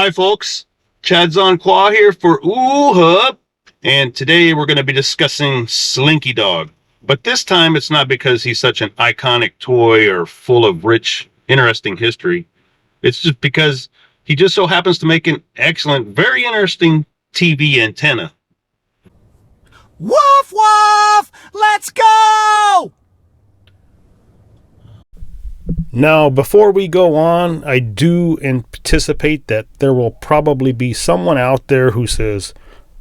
Hi folks, Chad's on Qua here for Ooh Hub, and today we're going to be discussing Slinky Dog. But this time it's not because he's such an iconic toy or full of rich, interesting history. It's just because he just so happens to make an excellent, very interesting TV antenna. Woof woof! Let's go! Now, before we go on, I do anticipate that there will probably be someone out there who says,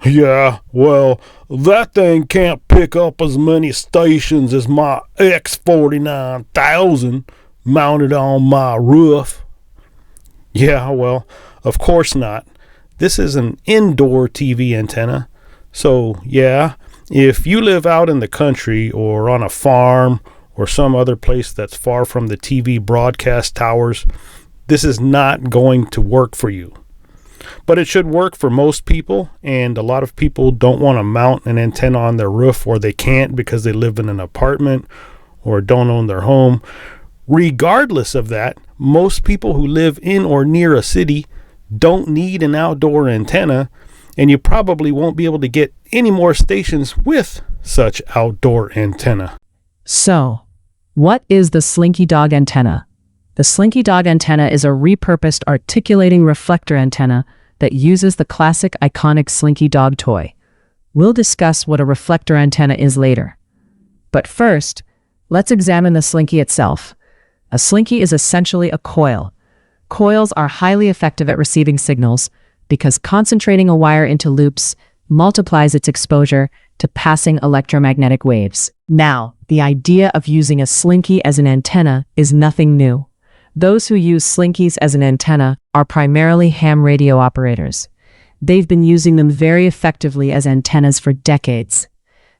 yeah, well, that thing can't pick up as many stations as my X49,000 mounted on my roof. Yeah, well, of course not. This is an indoor TV antenna. So, yeah, if you live out in the country or on a farm or some other place that's far from the TV broadcast towers, this is not going to work for you. But it should work for most people, and a lot of people don't want to mount an antenna on their roof, or they can't because they live in an apartment or don't own their home. Regardless of that, most people who live in or near a city don't need an outdoor antenna, and you probably won't be able to get any more stations with such outdoor antenna. So, what is the Slinky Dog antenna? The Slinky Dog antenna is a repurposed articulating reflector antenna that uses the classic iconic Slinky Dog toy. We'll discuss what a reflector antenna is later. But first, let's examine the Slinky itself. A Slinky is essentially a coil. Coils are highly effective at receiving signals because concentrating a wire into loops multiplies its exposure to passing electromagnetic waves. Now, the idea of using a Slinky as an antenna is nothing new. Those who use Slinkies as an antenna are primarily ham radio operators. They've been using them very effectively as antennas for decades.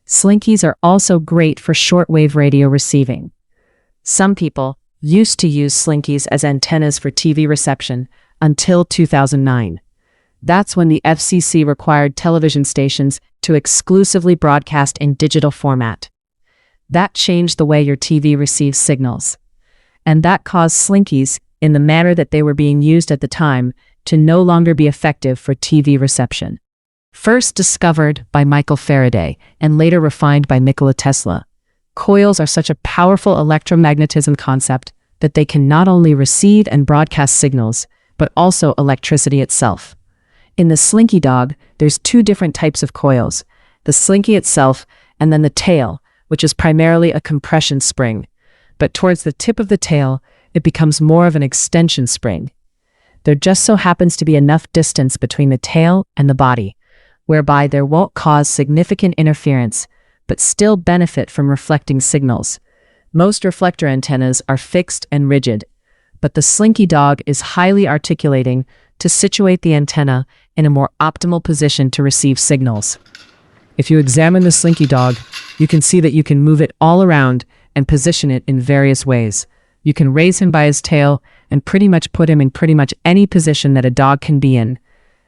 Slinkies are also great for shortwave radio receiving. Some people used to use Slinkies as antennas for TV reception until 2009. That's when the FCC required television stations to exclusively broadcast in digital format. That changed the way your TV receives signals. And that caused Slinkies, in the manner that they were being used at the time, to no longer be effective for TV reception. First discovered by Michael Faraday and later refined by Nikola Tesla, coils are such a powerful electromagnetism concept that they can not only receive and broadcast signals, but also electricity itself. In the Slinky Dog, there's two different types of coils, the Slinky itself and then the tail, which is primarily a compression spring. But towards the tip of the tail, it becomes more of an extension spring. There just so happens to be enough distance between the tail and the body, whereby there won't cause significant interference, but still benefit from reflecting signals. Most reflector antennas are fixed and rigid, but the Slinky Dog is highly articulating to situate the antenna in a more optimal position to receive signals. If you examine the Slinky Dog, you can see that you can move it all around and position it in various ways. You can raise him by his tail and pretty much put him in pretty much any position that a dog can be in.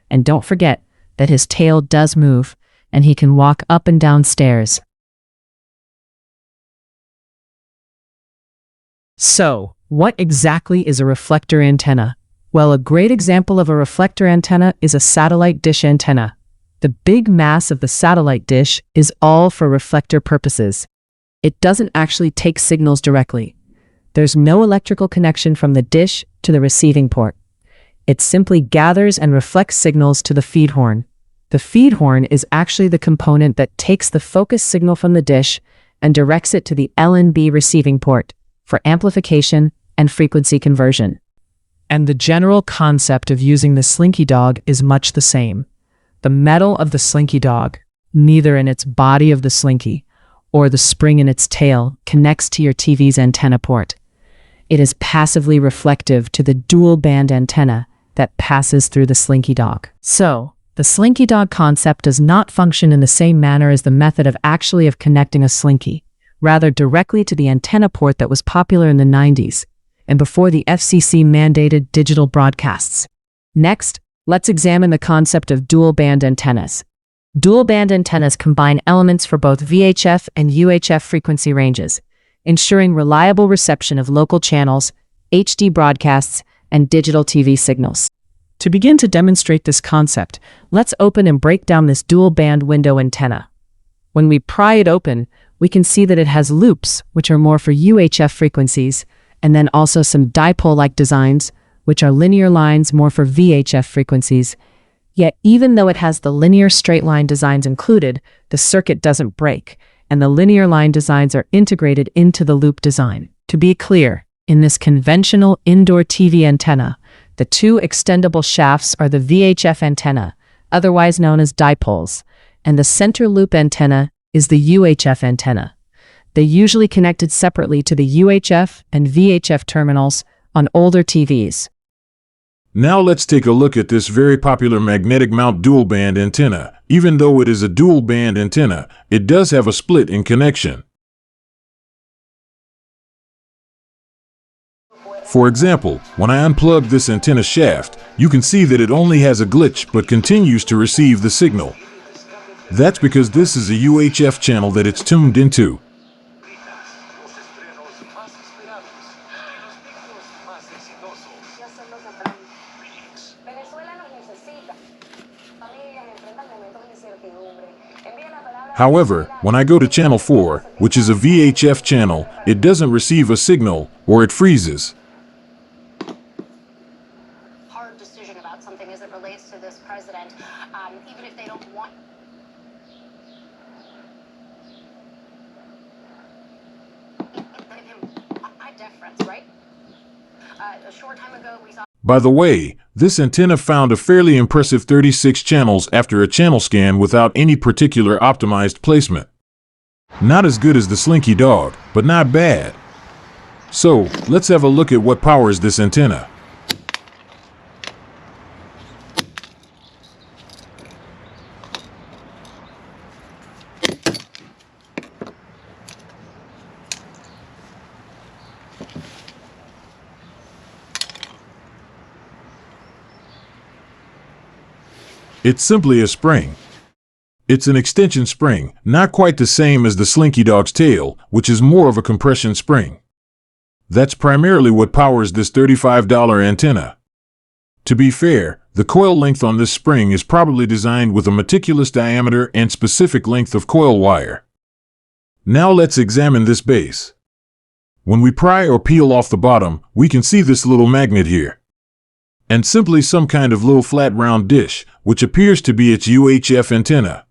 And don't forget that his tail does move and he can walk up and down stairs. So, what exactly is a reflector antenna? Well, a great example of a reflector antenna is a satellite dish antenna. The big mass of the satellite dish is all for reflector purposes. It doesn't actually take signals directly. There's no electrical connection from the dish to the receiving port. It simply gathers and reflects signals to the feed horn. The feed horn is actually the component that takes the focus signal from the dish and directs it to the LNB receiving port for amplification and frequency conversion. And the general concept of using the Slinky Dog is much the same. The metal of the Slinky Dog, neither in its body of the Slinky or the spring in its tail, connects to your TV's antenna port. It is passively reflective to the dual band antenna that passes through the Slinky Dog. So, the Slinky Dog concept does not function in the same manner as the method of connecting a Slinky, rather directly to the antenna port that was popular in the 90s and before the FCC mandated digital broadcasts. Next, let's examine the concept of dual-band antennas. Dual-band antennas combine elements for both VHF and UHF frequency ranges, ensuring reliable reception of local channels, HD broadcasts, and digital TV signals. To begin to demonstrate this concept, let's open and break down this dual-band window antenna. When we pry it open, we can see that it has loops, which are more for UHF frequencies, and then also some dipole-like designs, which are linear lines more for VHF frequencies. Yet even though it has the linear straight line designs included, the circuit doesn't break, and the linear line designs are integrated into the loop design. To be clear, in this conventional indoor TV antenna, the two extendable shafts are the VHF antenna, otherwise known as dipoles, and the center loop antenna is the UHF antenna. They usually connected separately to the UHF and VHF terminals on older TVs. Now let's take a look at this very popular magnetic mount dual band antenna. Even though it is a dual band antenna, it does have a split in connection. For example, when I unplug this antenna shaft, you can see that it only has a glitch but continues to receive the signal. That's because this is a UHF channel that it's tuned into. However, when I go to channel 4, which is a VHF channel, it doesn't receive a signal, or it freezes. Hard decision about something as it relates to this president, even if they don't want. Give him high deference, right? A short time ago, we saw. By the way, this antenna found a fairly impressive 36 channels after a channel scan without any particular optimized placement. Not as good as the Slinky Dog, but not bad. So, let's have a look at what powers this antenna. It's simply a spring. It's an extension spring, not quite the same as the Slinky Dog's tail, which is more of a compression spring. That's primarily what powers this $35 antenna. To be fair, the coil length on this spring is probably designed with a meticulous diameter and specific length of coil wire. Now let's examine this base. When we pry or peel off the bottom, we can see this little magnet here. And simply some kind of little flat round dish, which appears to be its UHF antenna.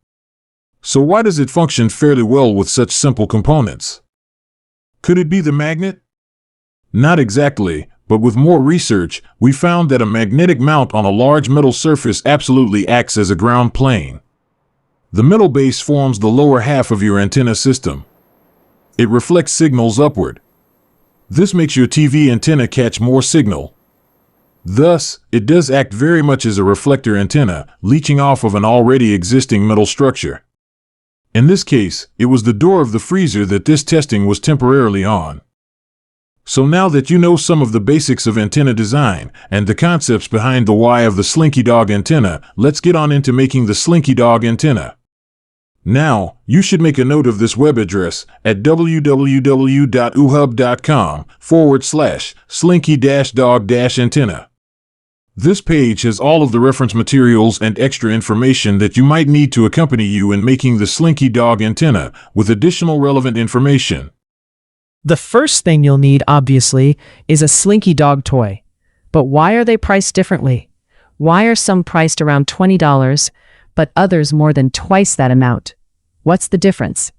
So why does it function fairly well with such simple components? Could it be the magnet? Not exactly, but with more research, we found that a magnetic mount on a large metal surface absolutely acts as a ground plane. The metal base forms the lower half of your antenna system. It reflects signals upward. This makes your TV antenna catch more signal. Thus, it does act very much as a reflector antenna, leeching off of an already existing metal structure. In this case, it was the door of the freezer that this testing was temporarily on. So now that you know some of the basics of antenna design and the concepts behind the why of the Slinky Dog antenna, let's get on into making the Slinky Dog antenna. Now, you should make a note of this web address at www.uhub.com/slinky-dog-antenna. This page has all of the reference materials and extra information that you might need to accompany you in making the Slinky Dog antenna, with additional relevant information. The first thing you'll need, obviously, is a Slinky Dog toy. But why are they priced differently? Why are some priced around $20, but others more than twice that amount? What's the difference?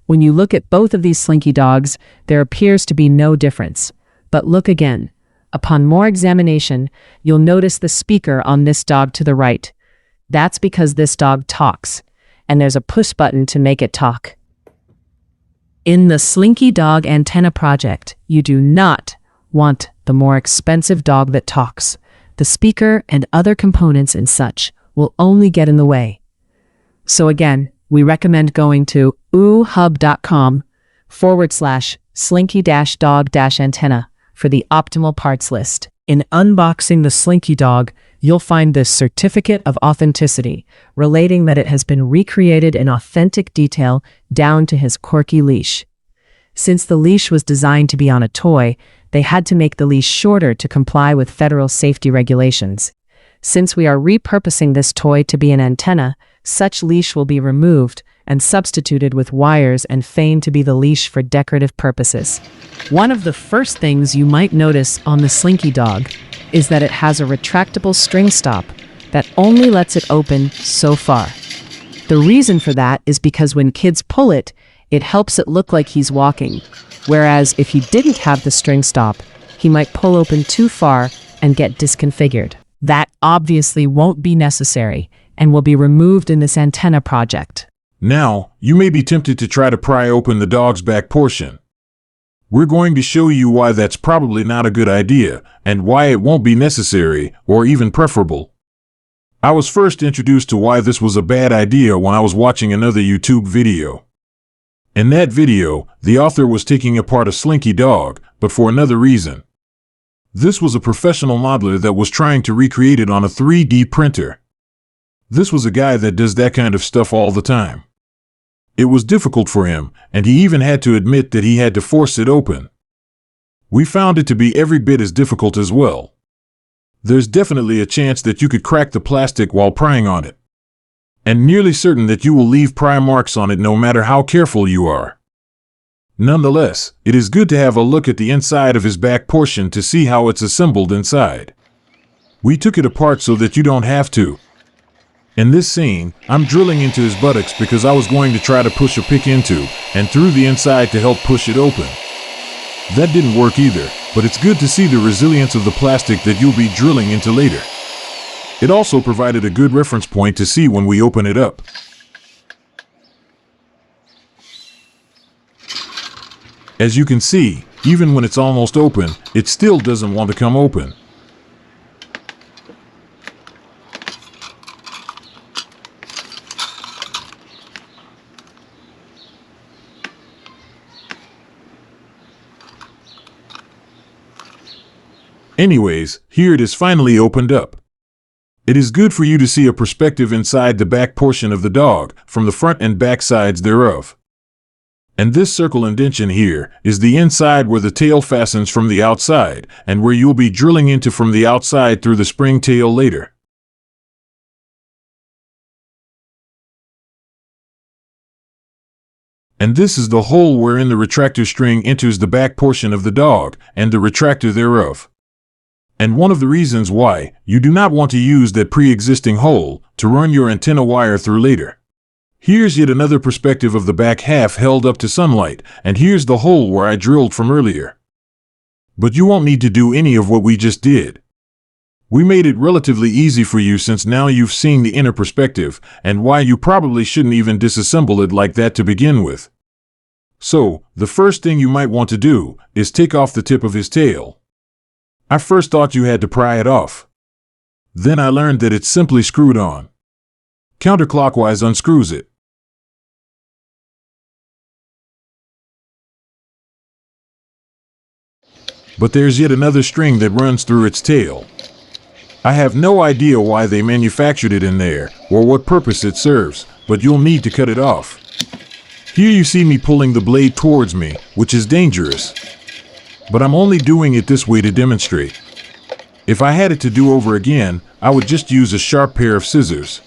When you look at both of these Slinky Dogs, there appears to be no difference. But look again. Upon more examination, you'll notice the speaker on this dog to the right. That's because this dog talks, and there's a push button to make it talk. In the Slinky Dog antenna project, you do not want the more expensive dog that talks. The speaker and other components and such will only get in the way. So again, we recommend going to uhub.com/slinky-dog-antenna for the optimal parts list. In unboxing the Slinky Dog, you'll find this certificate of authenticity, relating that it has been recreated in authentic detail down to his quirky leash. Since the leash was designed to be on a toy, they had to make the leash shorter to comply with federal safety regulations. Since we are repurposing this toy to be an antenna, such leash will be removed and substituted with wires and feigned to be the leash for decorative purposes. One of the first things you might notice on the Slinky Dog is that it has a retractable string stop that only lets it open so far. The reason for that is because when kids pull it, it helps it look like he's walking, whereas if he didn't have the string stop, he might pull open too far and get disconfigured. That obviously won't be necessary and will be removed in this antenna project. Now, you may be tempted to try to pry open the dog's back portion. We're going to show you why that's probably not a good idea and why it won't be necessary or even preferable. I was first introduced to why this was a bad idea when I was watching another YouTube video. In that video, the author was taking apart a Slinky Dog, but for another reason. This was a professional modeler that was trying to recreate it on a 3D printer. This was a guy that does that kind of stuff all the time. It was difficult for him, and he even had to admit that he had to force it open. We found it to be every bit as difficult as well. There's definitely a chance that you could crack the plastic while prying on it, and nearly certain that you will leave pry marks on it no matter how careful you are. Nonetheless, it is good to have a look at the inside of his back portion to see how it's assembled inside. We took it apart so that you don't have to. In this scene, I'm drilling into his buttocks because I was going to try to push a pick into and through the inside to help push it open. That didn't work either, but it's good to see the resilience of the plastic that you'll be drilling into later. It also provided a good reference point to see when we open it up. As you can see, even when it's almost open, it still doesn't want to come open. Anyways, here it is finally opened up. It is good for you to see a perspective inside the back portion of the dog, from the front and back sides thereof. And this circle indentation here is the inside where the tail fastens from the outside, and where you'll be drilling into from the outside through the spring tail later. And this is the hole wherein the retractor string enters the back portion of the dog, and the retractor thereof. And one of the reasons why you do not want to use that pre-existing hole to run your antenna wire through later. Here's yet another perspective of the back half held up to sunlight, and here's the hole where I drilled from earlier. But you won't need to do any of what we just did. We made it relatively easy for you since now you've seen the inner perspective and why you probably shouldn't even disassemble it like that to begin with. So, the first thing you might want to do is take off the tip of his tail. I first thought you had to pry it off. Then I learned that it's simply screwed on. Counterclockwise unscrews it. But there's yet another string that runs through its tail. I have no idea why they manufactured it in there or what purpose it serves, but you'll need to cut it off. Here you see me pulling the blade towards me, which is dangerous. But I'm only doing it this way to demonstrate. If I had it to do over again, I would just use a sharp pair of scissors.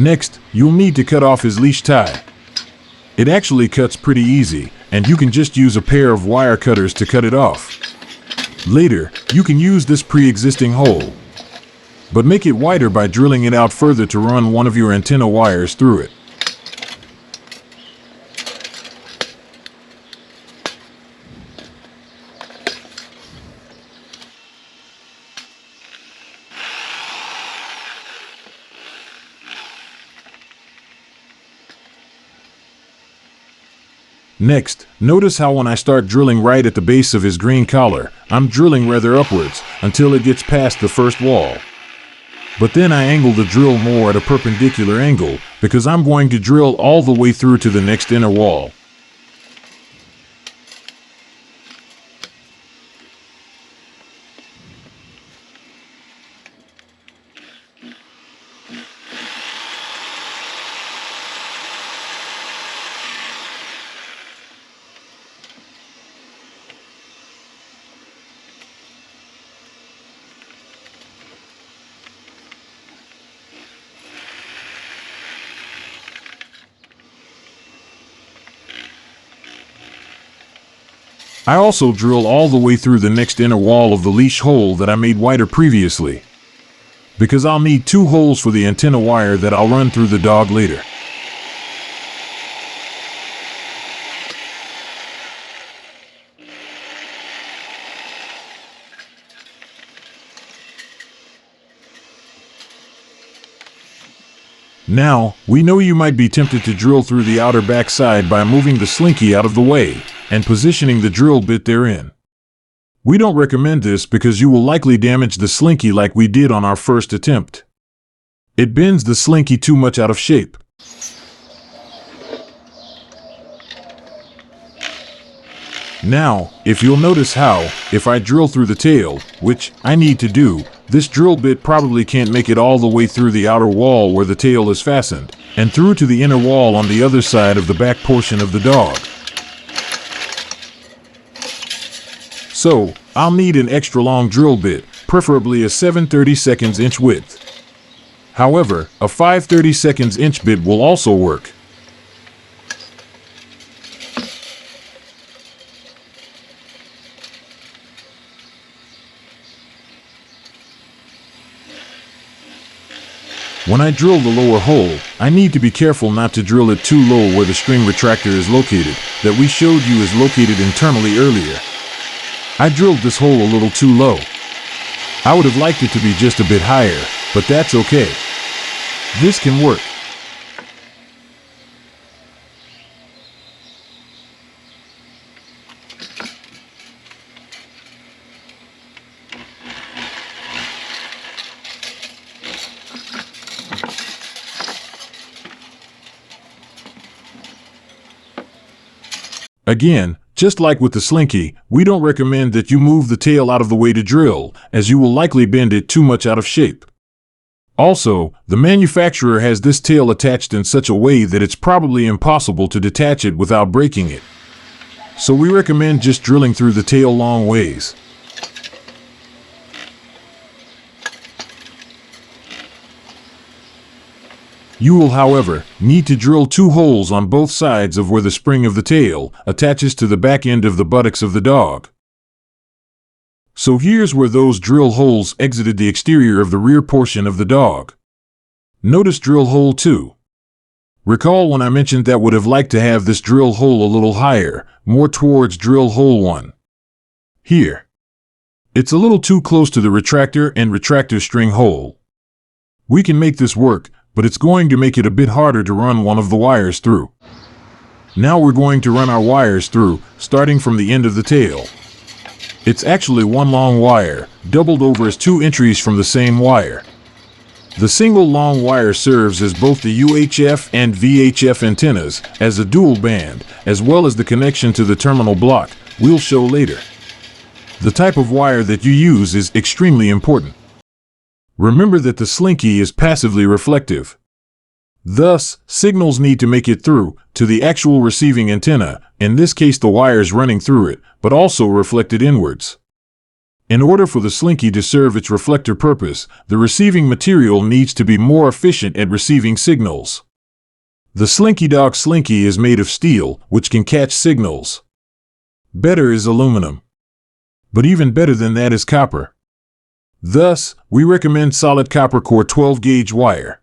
Next, you'll need to cut off his leash tie. It actually cuts pretty easy, and you can just use a pair of wire cutters to cut it off. Later, you can use this pre-existing hole, but make it wider by drilling it out further to run one of your antenna wires through it. Next, notice how when I start drilling right at the base of his green collar, I'm drilling rather upwards until it gets past the first wall. But then I angle the drill more at a perpendicular angle because I'm going to drill all the way through to the next inner wall. I also drill all the way through the next inner wall of the leash hole that I made wider previously, because I'll need 2 holes for the antenna wire that I'll run through the dog later. Now, we know you might be tempted to drill through the outer backside by moving the slinky out of the way and positioning the drill bit therein. We don't recommend this because you will likely damage the slinky like we did on our first attempt. It bends the slinky too much out of shape. Now, if you'll notice how, if I drill through the tail, which I need to do, this drill bit probably can't make it all the way through the outer wall where the tail is fastened, and through to the inner wall on the other side of the back portion of the dog. So, I'll need an extra long drill bit, preferably a 7/32 inch width. However, a 5/32 inch bit will also work. When I drill the lower hole, I need to be careful not to drill it too low where the string retractor is located, that we showed you is located internally earlier. I drilled this hole a little too low. I would have liked it to be just a bit higher, but that's okay. This can work. Again, just like with the slinky, we don't recommend that you move the tail out of the way to drill, as you will likely bend it too much out of shape. Also, the manufacturer has this tail attached in such a way that it's probably impossible to detach it without breaking it. So we recommend just drilling through the tail long ways. You will, however, need to drill 2 holes on both sides of where the spring of the tail attaches to the back end of the buttocks of the dog. So here's where those drill holes exited the exterior of the rear portion of the dog. Notice drill hole 2. Recall when I mentioned that would have liked to have this drill hole a little higher, more towards drill hole 1. Here. It's a little too close to the retractor and retractor string hole. We can make this work, but it's going to make it a bit harder to run one of the wires through. Now we're going to run our wires through, starting from the end of the tail. It's actually one long wire, doubled over as 2 entries from the same wire. The single long wire serves as both the UHF and VHF antennas, as a dual band, as well as the connection to the terminal block, we'll show later. The type of wire that you use is extremely important. Remember that the slinky is passively reflective. Thus, signals need to make it through to the actual receiving antenna, in this case the wires running through it, but also reflected inwards. In order for the slinky to serve its reflector purpose, the receiving material needs to be more efficient at receiving signals. The Slinky Dog slinky is made of steel, which can catch signals. Better is aluminum. But even better than that is copper. Thus, we recommend solid copper core 12 gauge wire.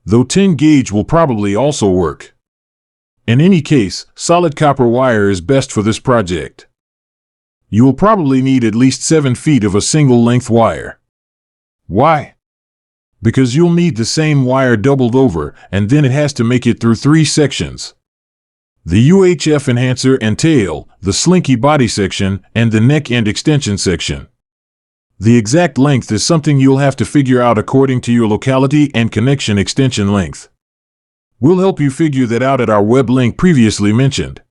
Though 10 gauge will probably also work. In any case, solid copper wire is best for this project. You will probably need at least 7 feet of a single length wire. Why? Because you'll need the same wire doubled over, and then it has to make it through 3 sections. The UHF enhancer and tail, the slinky body section, and the neck and extension section. The exact length is something you'll have to figure out according to your locality and connection extension length. We'll help you figure that out at our web link previously mentioned.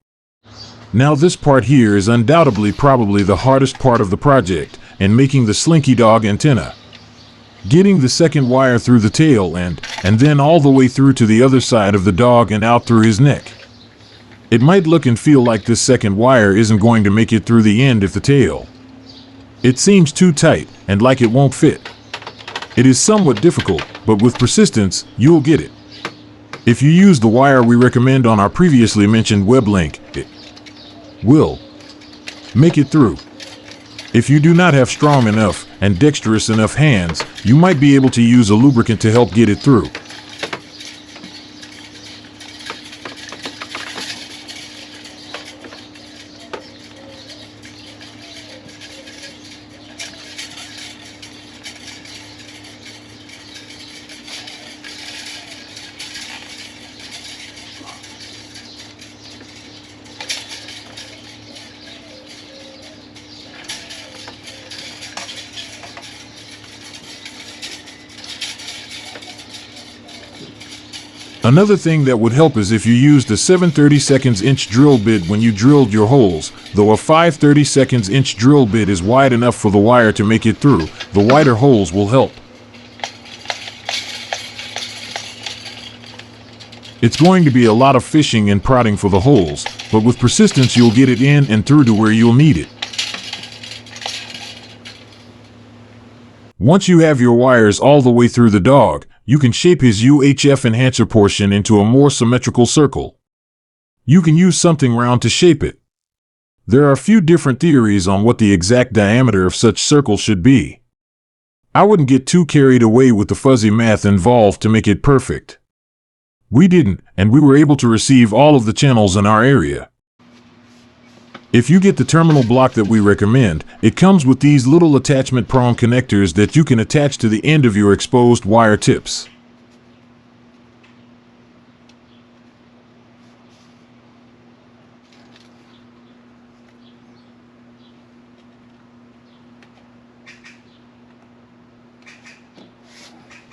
Now this part here is undoubtedly probably the hardest part of the project, and making the Slinky Dog antenna. Getting the second wire through the tail end, and then all the way through to the other side of the dog and out through his neck. It might look and feel like this second wire isn't going to make it through the end of the tail. It seems too tight, and like it won't fit. It is somewhat difficult, but with persistence, you'll get it. If you use the wire we recommend on our previously mentioned web link, it will. Make it through. If you do not have strong enough and dexterous enough hands, you might be able to use a lubricant to help get it through. Another thing that would help is if you used a 7/32 inch drill bit when you drilled your holes. Though a 5/32 inch drill bit is wide enough for the wire to make it through, the wider holes will help. It's going to be a lot of fishing and prodding for the holes, but with persistence you'll get it in and through to where you'll need it. Once you have your wires all the way through the dog, you can shape his UHF enhancer portion into a more symmetrical circle. You can use something round to shape it. There are a few different theories on what the exact diameter of such circle should be. I wouldn't get too carried away with the fuzzy math involved to make it perfect. We didn't, and we were able to receive all of the channels in our area. If you get the terminal block that we recommend, it comes with these little attachment prong connectors that you can attach to the end of your exposed wire tips.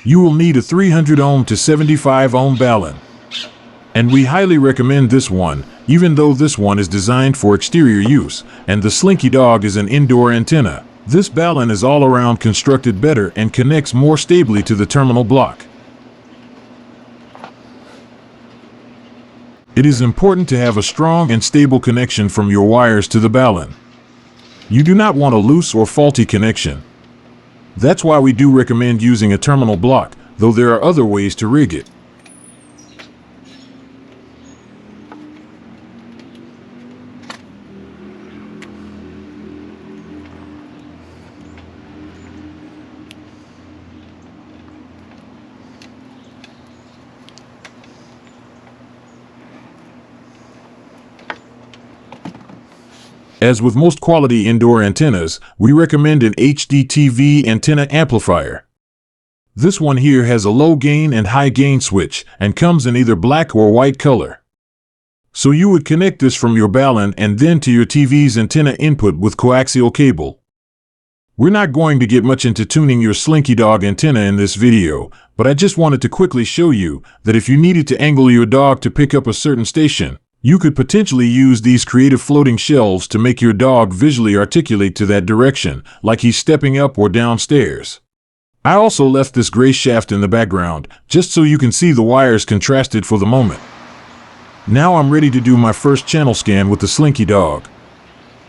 You will need a 300 ohm to 75 ohm balun. And we highly recommend this one, even though this one is designed for exterior use, and the Slinky Dog is an indoor antenna. This balun is all around constructed better and connects more stably to the terminal block. It is important to have a strong and stable connection from your wires to the balun. You do not want a loose or faulty connection. That's why we do recommend using a terminal block, though there are other ways to rig it. As with most quality indoor antennas, we recommend an HDTV antenna amplifier. This one here has a low gain and high gain switch and comes in either black or white color. So you would connect this from your balun and then to your TV's antenna input with coaxial cable. We're not going to get much into tuning your Slinky Dog antenna in this video, but I just wanted to quickly show you that if you needed to angle your dog to pick up a certain station, you could potentially use these creative floating shelves to make your dog visually articulate to that direction, like he's stepping up or downstairs. I also left this gray shaft in the background, just so you can see the wires contrasted for the moment. Now I'm ready to do my first channel scan with the Slinky Dog.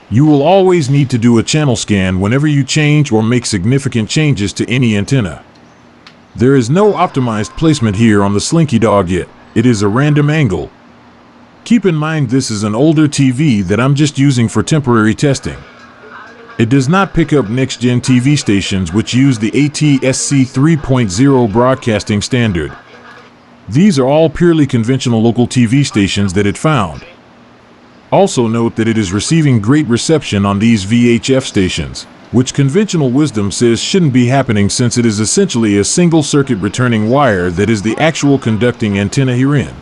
You will always need to do a channel scan whenever you change or make significant changes to any antenna. There is no optimized placement here on the Slinky Dog yet. It is a random angle. Keep in mind this is an older TV that I'm just using for temporary testing. It does not pick up next-gen TV stations which use the ATSC 3.0 broadcasting standard. These are all purely conventional local TV stations that it found. Also note that it is receiving great reception on these VHF stations, which conventional wisdom says shouldn't be happening since it is essentially a single circuit returning wire that is the actual conducting antenna herein.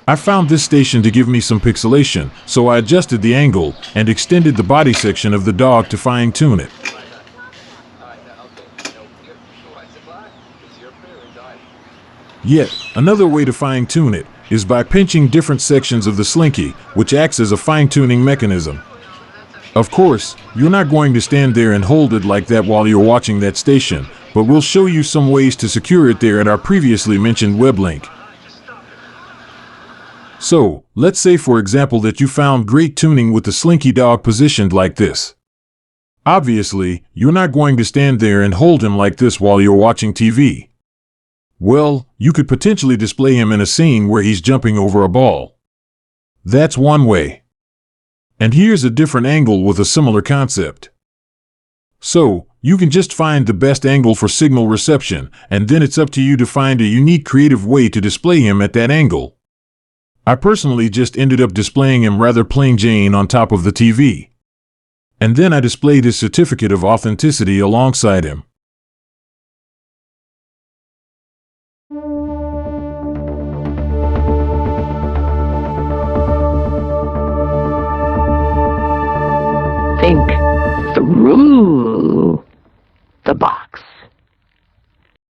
I found this station to give me some pixelation, so I adjusted the angle and extended the body section of the dog to fine-tune it. Yet, another way to fine-tune it is by pinching different sections of the Slinky, which acts as a fine-tuning mechanism. Of course, you're not going to stand there and hold it like that while you're watching that station, but we'll show you some ways to secure it there at our previously mentioned web link. So, let's say for example that you found great tuning with the Slinky Dog positioned like this. Obviously, you're not going to stand there and hold him like this while you're watching TV. Well, you could potentially display him in a scene where he's jumping over a ball. That's one way. And here's a different angle with a similar concept. So, you can just find the best angle for signal reception, and then it's up to you to find a unique creative way to display him at that angle. I personally just ended up displaying him rather plain Jane on top of the TV. And then I displayed his certificate of authenticity alongside him. Think through the box.